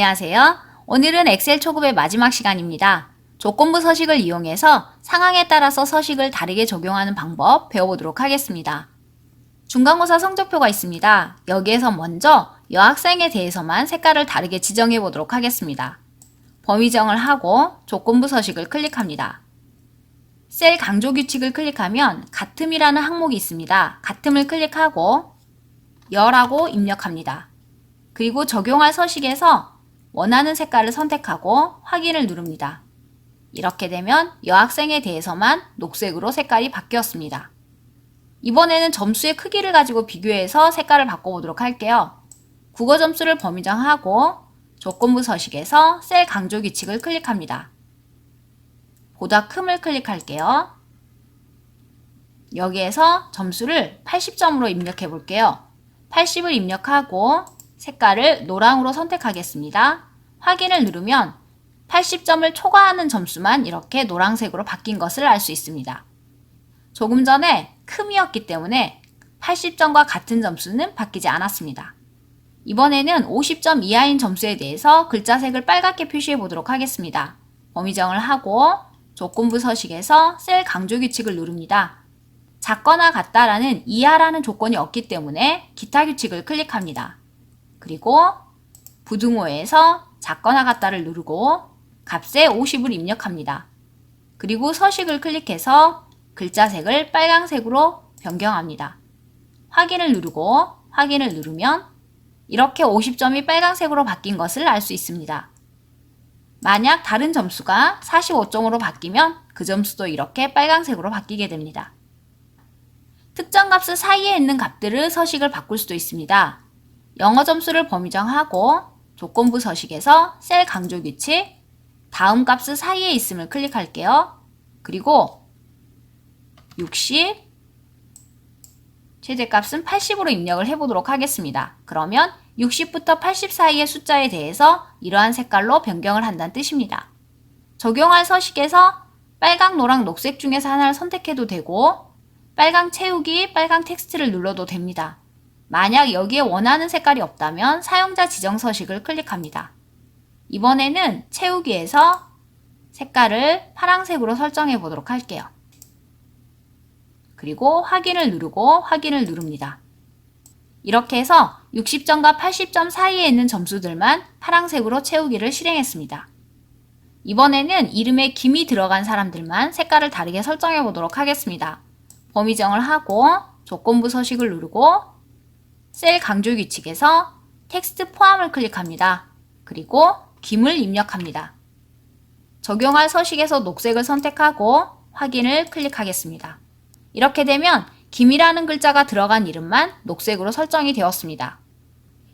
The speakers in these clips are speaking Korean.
안녕하세요. 오늘은 엑셀 초급의 마지막 시간입니다. 조건부 서식을 이용해서 상황에 따라서 서식을 다르게 적용하는 방법 배워보도록 하겠습니다. 중간고사 성적표가 있습니다. 여기에서 먼저 여학생에 대해서만 색깔을 다르게 지정해 보도록 하겠습니다. 범위정을 하고 조건부 서식을 클릭합니다. 셀 강조 규칙을 클릭하면 같음이라는 항목이 있습니다. 같음을 클릭하고 열하고 입력합니다. 그리고 적용할 서식에서 원하는 색깔을 선택하고 확인을 누릅니다. 이렇게 되면 여학생에 대해서만 녹색으로 색깔이 바뀌었습니다. 이번에는 점수의 크기를 가지고 비교해서 색깔을 바꿔보도록 할게요. 국어 점수를 범위정하고 조건부 서식에서 셀 강조 규칙을 클릭합니다. 보다 큼을 클릭할게요. 여기에서 점수를 80점으로 입력해 볼게요. 80을 입력하고 색깔을 노랑으로 선택하겠습니다. 확인을 누르면 80점을 초과하는 점수만 이렇게 노란색으로 바뀐 것을 알 수 있습니다. 조금 전에 큼이었기 때문에 80점과 같은 점수는 바뀌지 않았습니다. 이번에는 50점 이하인 점수에 대해서 글자색을 빨갛게 표시해 보도록 하겠습니다. 범위정을 하고 조건부 서식에서 셀 강조 규칙을 누릅니다. 작거나 같다라는 이하라는 조건이 없기 때문에 기타 규칙을 클릭합니다. 그리고 부등호에서 작거나 같다를 누르고 값에 50을 입력합니다. 그리고 서식을 클릭해서 글자색을 빨강색으로 변경합니다. 확인을 누르고 확인을 누르면 이렇게 50점이 빨강색으로 바뀐 것을 알 수 있습니다. 만약 다른 점수가 45점으로 바뀌면 그 점수도 이렇게 빨강색으로 바뀌게 됩니다. 특정 값수 사이에 있는 값들을 서식을 바꿀 수도 있습니다. 영어 점수를 범위정하고 조건부 서식에서 셀 강조 규칙, 다음 값수 사이에 있음을 클릭할게요. 그리고 60, 최대값은 80으로 입력을 해보도록 하겠습니다. 그러면 60부터 80 사이의 숫자에 대해서 이러한 색깔로 변경을 한다는 뜻입니다. 적용할 서식에서 빨강, 노랑, 녹색 중에서 하나를 선택해도 되고 빨강 채우기, 빨강 텍스트를 눌러도 됩니다. 만약 여기에 원하는 색깔이 없다면 사용자 지정 서식을 클릭합니다. 이번에는 채우기에서 색깔을 파란색으로 설정해 보도록 할게요. 그리고 확인을 누르고 확인을 누릅니다. 이렇게 해서 60점과 80점 사이에 있는 점수들만 파란색으로 채우기를 실행했습니다. 이번에는 이름에 김이 들어간 사람들만 색깔을 다르게 설정해 보도록 하겠습니다. 범위정을 하고 조건부 서식을 누르고 셀 강조 규칙에서 텍스트 포함을 클릭합니다. 그리고 김을 입력합니다. 적용할 서식에서 녹색을 선택하고 확인을 클릭하겠습니다. 이렇게 되면 김이라는 글자가 들어간 이름만 녹색으로 설정이 되었습니다.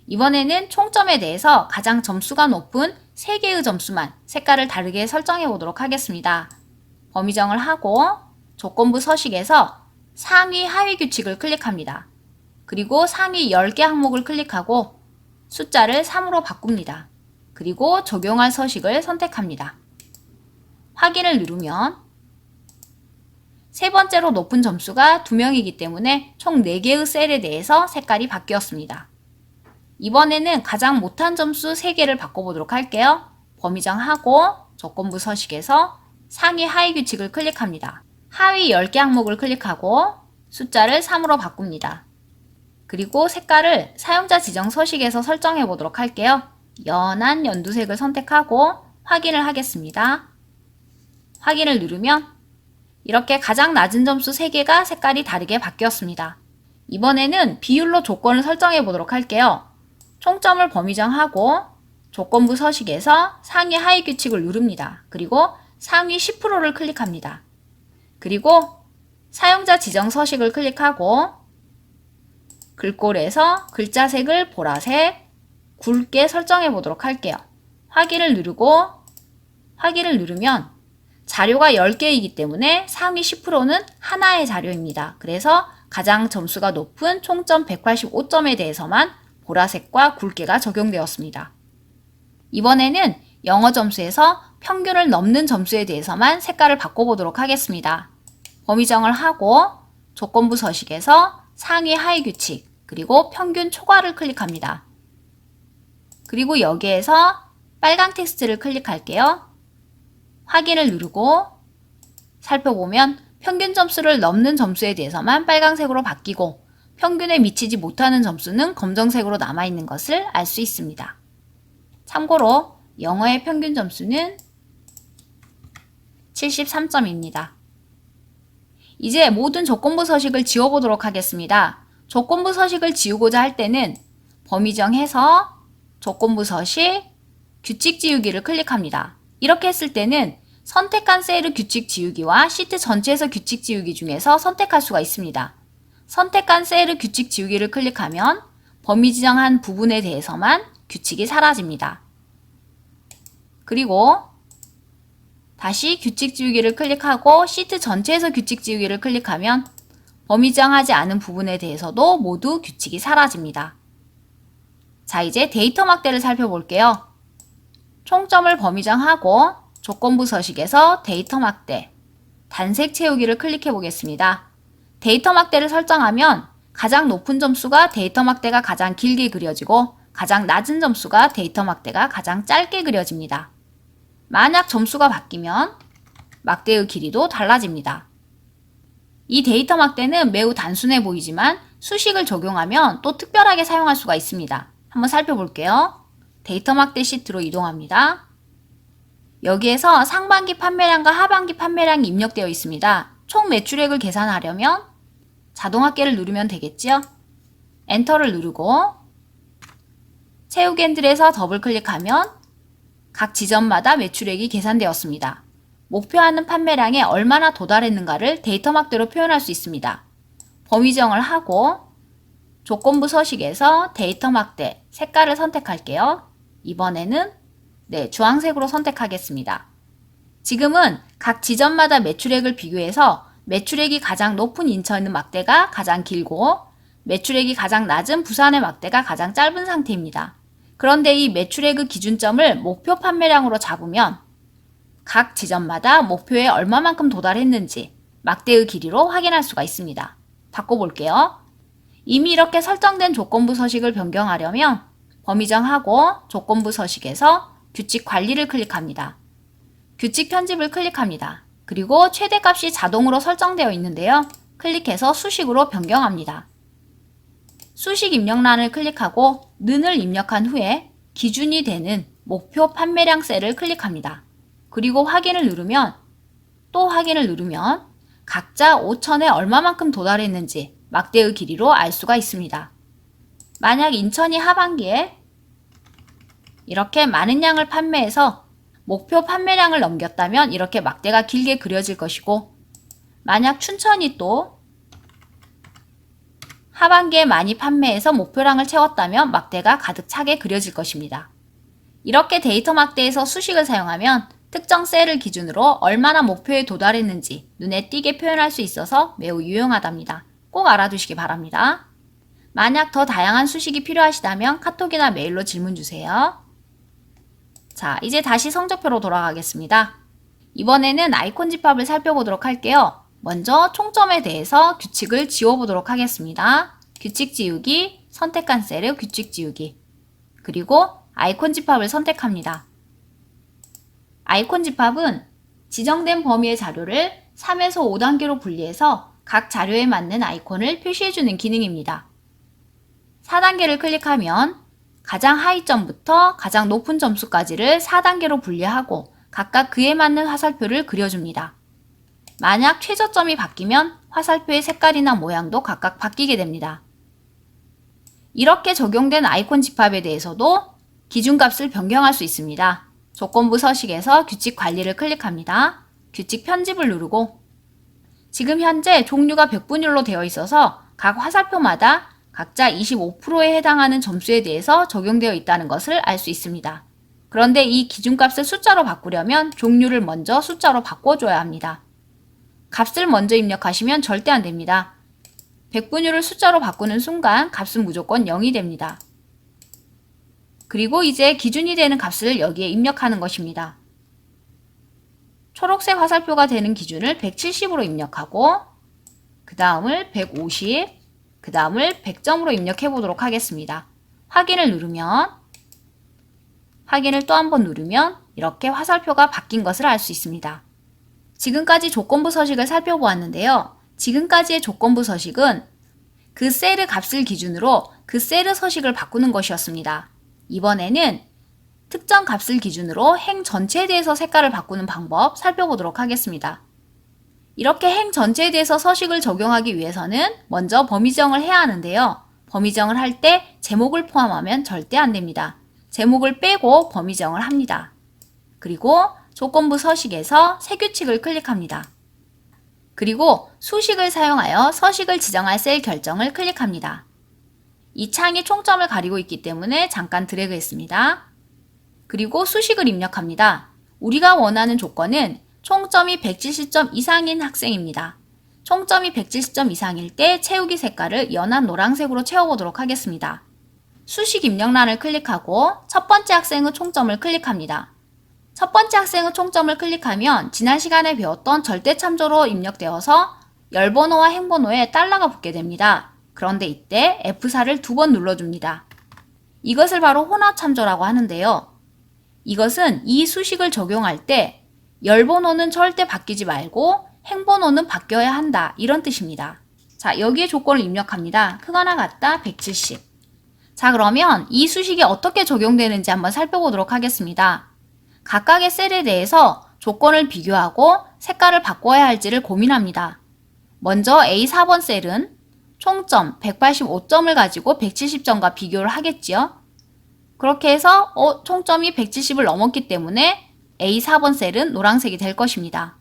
이번에는 총점에 대해서 가장 점수가 높은 3개의 점수만 색깔을 다르게 설정해 보도록 하겠습니다. 범위정을 하고 조건부 서식에서 상위 하위 규칙을 클릭합니다. 그리고 상위 10개 항목을 클릭하고 숫자를 3으로 바꿉니다. 그리고 적용할 서식을 선택합니다. 확인을 누르면 세 번째로 높은 점수가 2명이기 때문에 총 4개의 셀에 대해서 색깔이 바뀌었습니다. 이번에는 가장 못한 점수 3개를 바꿔보도록 할게요. 범위정하고 조건부 서식에서 상위 하위 규칙을 클릭합니다. 하위 10개 항목을 클릭하고 숫자를 3으로 바꿉니다. 그리고 색깔을 사용자 지정 서식에서 설정해 보도록 할게요. 연한 연두색을 선택하고 확인을 하겠습니다. 확인을 누르면 이렇게 가장 낮은 점수 3개가 색깔이 다르게 바뀌었습니다. 이번에는 비율로 조건을 설정해 보도록 할게요. 총점을 범위정하고 조건부 서식에서 상위 하위 규칙을 누릅니다. 그리고 상위 10%를 클릭합니다. 그리고 사용자 지정 서식을 클릭하고 글꼴에서 글자색을 보라색, 굵게 설정해 보도록 할게요. 확인을 누르고 확인을 누르면 자료가 10개이기 때문에 상위 10%는 하나의 자료입니다. 그래서 가장 점수가 높은 총점 185점에 대해서만 보라색과 굵게가 적용되었습니다. 이번에는 영어 점수에서 평균을 넘는 점수에 대해서만 색깔을 바꿔보도록 하겠습니다. 범위정을 하고 조건부 서식에서 상위 하위 규칙, 그리고 평균 초과를 클릭합니다. 그리고 여기에서 빨강 텍스트를 클릭할게요. 확인을 누르고 살펴보면 평균 점수를 넘는 점수에 대해서만 빨강색으로 바뀌고 평균에 미치지 못하는 점수는 검정색으로 남아있는 것을 알 수 있습니다. 참고로 영어의 평균 점수는 73점입니다. 이제 모든 조건부 서식을 지워보도록 하겠습니다. 조건부 서식을 지우고자 할 때는 범위정해서 조건부 서식, 규칙 지우기를 클릭합니다. 이렇게 했을 때는 선택한 셀의 규칙 지우기와 시트 전체에서 규칙 지우기 중에서 선택할 수가 있습니다. 선택한 셀의 규칙 지우기를 클릭하면 범위 지정한 부분에 대해서만 규칙이 사라집니다. 그리고 다시 규칙 지우기를 클릭하고 시트 전체에서 규칙 지우기를 클릭하면 범위 지정하지 않은 부분에 대해서도 모두 규칙이 사라집니다. 자, 이제 데이터 막대를 살펴볼게요. 총점을 범위정하고 조건부 서식에서 데이터 막대, 단색 채우기를 클릭해 보겠습니다. 데이터 막대를 설정하면 가장 높은 점수가 데이터 막대가 가장 길게 그려지고 가장 낮은 점수가 데이터 막대가 가장 짧게 그려집니다. 만약 점수가 바뀌면 막대의 길이도 달라집니다. 이 데이터 막대는 매우 단순해 보이지만 수식을 적용하면 또 특별하게 사용할 수가 있습니다. 한번 살펴볼게요. 데이터 막대 시트로 이동합니다. 여기에서 상반기 판매량과 하반기 판매량이 입력되어 있습니다. 총 매출액을 계산하려면 자동합계를 누르면 되겠죠? 엔터를 누르고 채우기 핸들에서 더블 클릭하면 각 지점마다 매출액이 계산되었습니다. 목표하는 판매량에 얼마나 도달했는가를 데이터 막대로 표현할 수 있습니다. 범위정을 하고 조건부 서식에서 데이터 막대 색깔을 선택할게요. 이번에는 주황색으로 선택하겠습니다. 지금은 각 지점마다 매출액을 비교해서 매출액이 가장 높은 인천의 막대가 가장 길고 매출액이 가장 낮은 부산의 막대가 가장 짧은 상태입니다. 그런데 이 매출액의 기준점을 목표 판매량으로 잡으면 각 지점마다 목표에 얼마만큼 도달했는지 막대의 길이로 확인할 수가 있습니다. 바꿔볼게요. 이미 이렇게 설정된 조건부 서식을 변경하려면 범위정하고 조건부 서식에서 규칙 관리를 클릭합니다. 규칙 편집을 클릭합니다. 그리고 최대값이 자동으로 설정되어 있는데요. 클릭해서 수식으로 변경합니다. 수식 입력란을 클릭하고 는을 입력한 후에 기준이 되는 목표 판매량 셀을 클릭합니다. 그리고 확인을 누르면 또 확인을 누르면 각자 5천에 얼마만큼 도달했는지 막대의 길이로 알 수가 있습니다. 만약 인천이 하반기에 이렇게 많은 양을 판매해서 목표 판매량을 넘겼다면 이렇게 막대가 길게 그려질 것이고 만약 춘천이 또 하반기에 많이 판매해서 목표량을 채웠다면 막대가 가득 차게 그려질 것입니다. 이렇게 데이터 막대에서 수식을 사용하면 특정 셀을 기준으로 얼마나 목표에 도달했는지 눈에 띄게 표현할 수 있어서 매우 유용하답니다. 꼭 알아두시기 바랍니다. 만약 더 다양한 수식이 필요하시다면 카톡이나 메일로 질문 주세요. 자, 이제 다시 성적표로 돌아가겠습니다. 이번에는 아이콘 집합을 살펴보도록 할게요. 먼저 총점에 대해서 규칙을 지워보도록 하겠습니다. 규칙 지우기, 선택한 셀의 규칙 지우기, 그리고 아이콘 집합을 선택합니다. 아이콘 집합은 지정된 범위의 자료를 3에서 5단계로 분리해서 각 자료에 맞는 아이콘을 표시해주는 기능입니다. 4단계를 클릭하면 가장 하위점부터 가장 높은 점수까지를 4단계로 분리하고 각각 그에 맞는 화살표를 그려줍니다. 만약 최저점이 바뀌면 화살표의 색깔이나 모양도 각각 바뀌게 됩니다. 이렇게 적용된 아이콘 집합에 대해서도 기준값을 변경할 수 있습니다. 조건부 서식에서 규칙 관리를 클릭합니다. 규칙 편집을 누르고 지금 현재 종류가 백분율로 되어 있어서 각 화살표마다 각자 25%에 해당하는 점수에 대해서 적용되어 있다는 것을 알 수 있습니다. 그런데 이 기준값을 숫자로 바꾸려면 종류를 먼저 숫자로 바꿔줘야 합니다. 값을 먼저 입력하시면 절대 안 됩니다. 백분율을 숫자로 바꾸는 순간 값은 무조건 0이 됩니다. 그리고 이제 기준이 되는 값을 여기에 입력하는 것입니다. 초록색 화살표가 되는 기준을 170으로 입력하고 그 다음을 150, 그 다음을 100점으로 입력해 보도록 하겠습니다. 확인을 누르면 확인을 또 한 번 누르면 이렇게 화살표가 바뀐 것을 알 수 있습니다. 지금까지 조건부 서식을 살펴보았는데요. 지금까지의 조건부 서식은 그 셀의 값을 기준으로 그 셀의 서식을 바꾸는 것이었습니다. 이번에는 특정 값을 기준으로 행 전체에 대해서 색깔을 바꾸는 방법 살펴보도록 하겠습니다. 이렇게 행 전체에 대해서 서식을 적용하기 위해서는 먼저 범위 지정을 해야 하는데요. 범위 지정을 할 때 제목을 포함하면 절대 안 됩니다. 제목을 빼고 범위 지정을 합니다. 그리고 조건부 서식에서 새 규칙을 클릭합니다. 그리고 수식을 사용하여 서식을 지정할 셀 결정을 클릭합니다. 이 창이 총점을 가리고 있기 때문에 잠깐 드래그했습니다. 그리고 수식을 입력합니다. 우리가 원하는 조건은 총점이 170점 이상인 학생입니다. 총점이 170점 이상일 때 채우기 색깔을 연한 노란색으로 채워보도록 하겠습니다. 수식 입력란을 클릭하고 첫 번째 학생의 총점을 클릭합니다. 첫 번째 학생의 총점을 클릭하면 지난 시간에 배웠던 절대참조로 입력되어서 열번호와 행번호에 달러가 붙게 됩니다. 그런데 이때 F4를 2번 눌러줍니다. 이것을 바로 혼합참조라고 하는데요. 이것은 이 수식을 적용할 때 열번호는 절대 바뀌지 말고 행번호는 바뀌어야 한다 이런 뜻입니다. 자, 여기에 조건을 입력합니다. 크거나 같다 170. 자, 그러면 이 수식이 어떻게 적용되는지 한번 살펴보도록 하겠습니다. 각각의 셀에 대해서 조건을 비교하고 색깔을 바꿔야 할지를 고민합니다. 먼저 A4번 셀은 총점 185점을 가지고 170점과 비교를 하겠지요. 그렇게 해서 총점이 170을 넘었기 때문에 A4번 셀은 노란색이 될 것입니다.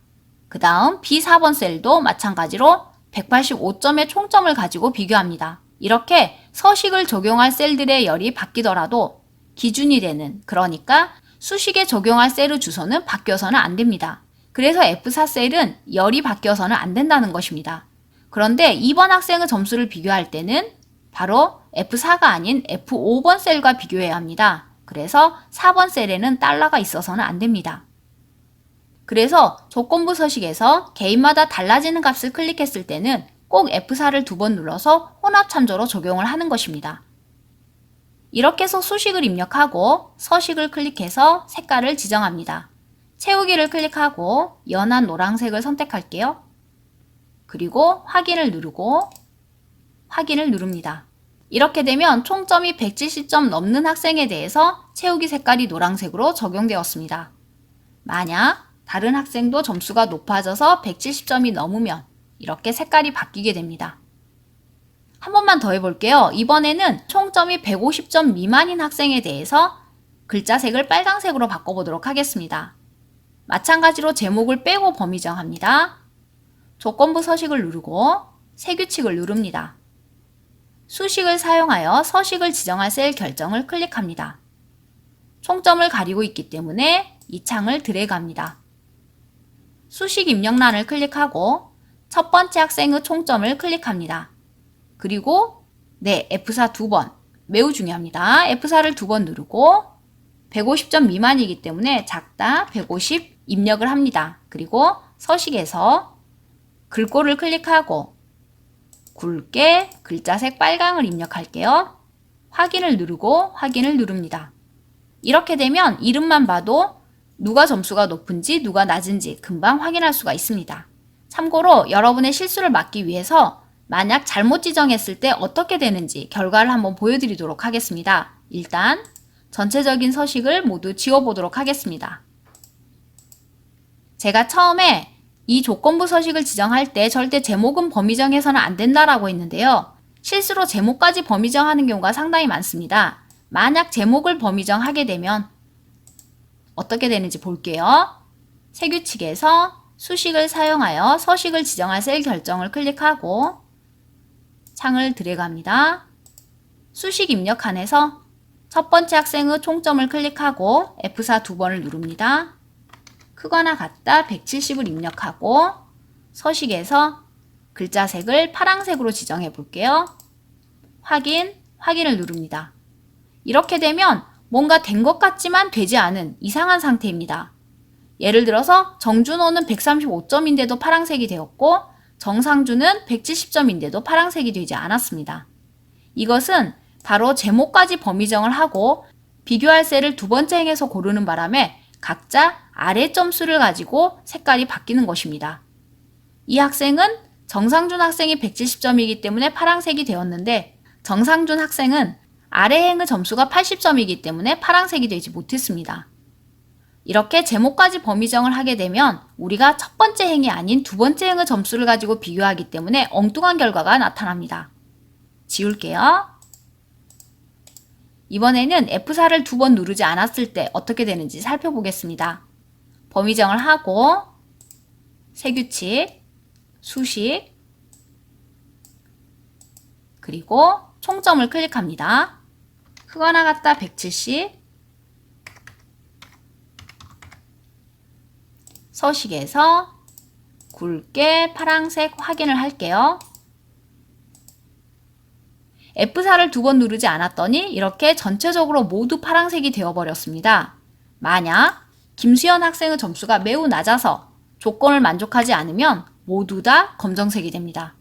그 다음 B4번 셀도 마찬가지로 185점의 총점을 가지고 비교합니다. 이렇게 서식을 적용할 셀들의 열이 바뀌더라도 기준이 되는, 그러니까 수식에 적용할 셀의 주소는 바뀌어서는 안 됩니다. 그래서 F4 셀은 열이 바뀌어서는 안 된다는 것입니다. 그런데 2번 학생의 점수를 비교할 때는 바로 F4가 아닌 F5번 셀과 비교해야 합니다. 그래서 4번 셀에는 달러가 있어서는 안 됩니다. 그래서 조건부 서식에서 개인마다 달라지는 값을 클릭했을 때는 꼭 F4를 2번 눌러서 혼합참조로 적용을 하는 것입니다. 이렇게 해서 수식을 입력하고 서식을 클릭해서 색깔을 지정합니다. 채우기를 클릭하고 연한 노란색을 선택할게요. 그리고 확인을 누르고 확인을 누릅니다. 이렇게 되면 총점이 170점 넘는 학생에 대해서 채우기 색깔이 노란색으로 적용되었습니다. 만약 다른 학생도 점수가 높아져서 170점이 넘으면 이렇게 색깔이 바뀌게 됩니다. 한 번만 더 해볼게요. 이번에는 총점이 150점 미만인 학생에 대해서 글자색을 빨강색으로 바꿔보도록 하겠습니다. 마찬가지로 제목을 빼고 범위 정합니다. 조건부 서식을 누르고 새 규칙을 누릅니다. 수식을 사용하여 서식을 지정할 셀 결정을 클릭합니다. 총점을 가리고 있기 때문에 이 창을 드래그합니다. 수식 입력란을 클릭하고 첫 번째 학생의 총점을 클릭합니다. 그리고 F4 2번, 매우 중요합니다. F4를 2번 누르고 150점 미만이기 때문에 작다 150 입력을 합니다. 그리고 서식에서 글꼴을 클릭하고 굵게 글자색 빨강을 입력할게요. 확인을 누르고 확인을 누릅니다. 이렇게 되면 이름만 봐도 누가 점수가 높은지 누가 낮은지 금방 확인할 수가 있습니다. 참고로 여러분의 실수를 막기 위해서 만약 잘못 지정했을 때 어떻게 되는지 결과를 한번 보여드리도록 하겠습니다. 일단 전체적인 서식을 모두 지워보도록 하겠습니다. 제가 처음에 이 조건부 서식을 지정할 때 절대 제목은 범위 정해서는 안 된다라고 했는데요. 실수로 제목까지 범위 정하는 경우가 상당히 많습니다. 만약 제목을 범위 정하게 되면 어떻게 되는지 볼게요. 새 규칙에서 수식을 사용하여 서식을 지정할 셀 결정을 클릭하고 창을 드래그합니다. 수식 입력칸에서 첫 번째 학생의 총점을 클릭하고 F4 2번을 누릅니다. 크거나 같다 170을 입력하고 서식에서 글자색을 파란색으로 지정해 볼게요. 확인을 누릅니다. 이렇게 되면 뭔가 된 것 같지만 되지 않은 이상한 상태입니다. 예를 들어서 정준호는 135점인데도 파란색이 되었고 정상준은 170점인데도 파란색이 되지 않았습니다. 이것은 바로 제목까지 범위정을 하고 비교할 셀을 두 번째 행에서 고르는 바람에 각자 아래 점수를 가지고 색깔이 바뀌는 것입니다. 이 학생은 정상준 학생이 170점이기 때문에 파란색이 되었는데 정상준 학생은 아래 행의 점수가 80점이기 때문에 파란색이 되지 못했습니다. 이렇게 제목까지 범위정을 하게 되면 우리가 첫 번째 행이 아닌 두 번째 행의 점수를 가지고 비교하기 때문에 엉뚱한 결과가 나타납니다. 지울게요. 이번에는 F4를 두 번 누르지 않았을 때 어떻게 되는지 살펴보겠습니다. 범위정을 하고 세규칙, 수식, 그리고 총점을 클릭합니다. 크거나 같다 170, 서식에서 굵게 파란색 확인을 할게요. F4를 두 번 누르지 않았더니 이렇게 전체적으로 모두 파란색이 되어버렸습니다. 만약 김수현 학생의 점수가 매우 낮아서 조건을 만족하지 않으면 모두 다 검정색이 됩니다.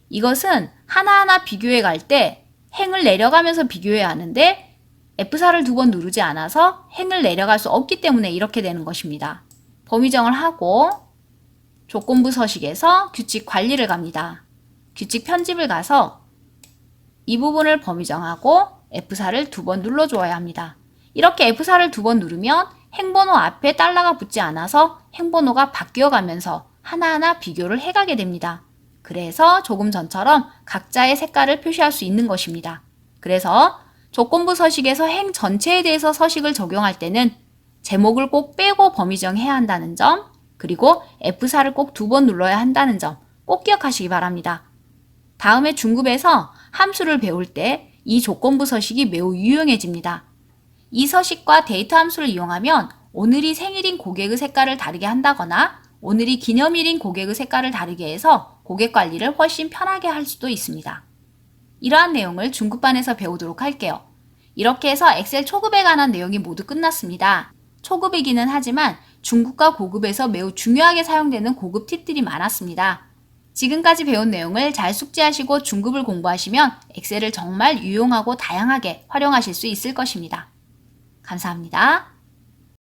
이것은 하나하나 비교해 갈 때 행을 내려가면서 비교해야 하는데 F4를 두 번 누르지 않아서 행을 내려갈 수 없기 때문에 이렇게 되는 것입니다. 범위정을 하고 조건부 서식에서 규칙 관리를 갑니다. 규칙 편집을 가서 이 부분을 범위정하고 F4를 두 번 눌러주어야 합니다. 이렇게 F4를 두 번 누르면 행번호 앞에 달러가 붙지 않아서 행번호가 바뀌어가면서 하나하나 비교를 해가게 됩니다. 그래서 조금 전처럼 각자의 색깔을 표시할 수 있는 것입니다. 그래서 조건부 서식에서 행 전체에 대해서 서식을 적용할 때는 제목을 꼭 빼고 범위정해야 한다는 점, 그리고 F4를 꼭 두 번 눌러야 한다는 점 꼭 기억하시기 바랍니다. 다음에 중급에서 함수를 배울 때 이 조건부 서식이 매우 유용해집니다. 이 서식과 데이터 함수를 이용하면 오늘이 생일인 고객의 색깔을 다르게 한다거나 오늘이 기념일인 고객의 색깔을 다르게 해서 고객 관리를 훨씬 편하게 할 수도 있습니다. 이러한 내용을 중급반에서 배우도록 할게요. 이렇게 해서 엑셀 초급에 관한 내용이 모두 끝났습니다. 초급이기는 하지만 중급과 고급에서 매우 중요하게 사용되는 고급 팁들이 많았습니다. 지금까지 배운 내용을 잘 숙지하시고 중급을 공부하시면 엑셀을 정말 유용하고 다양하게 활용하실 수 있을 것입니다. 감사합니다.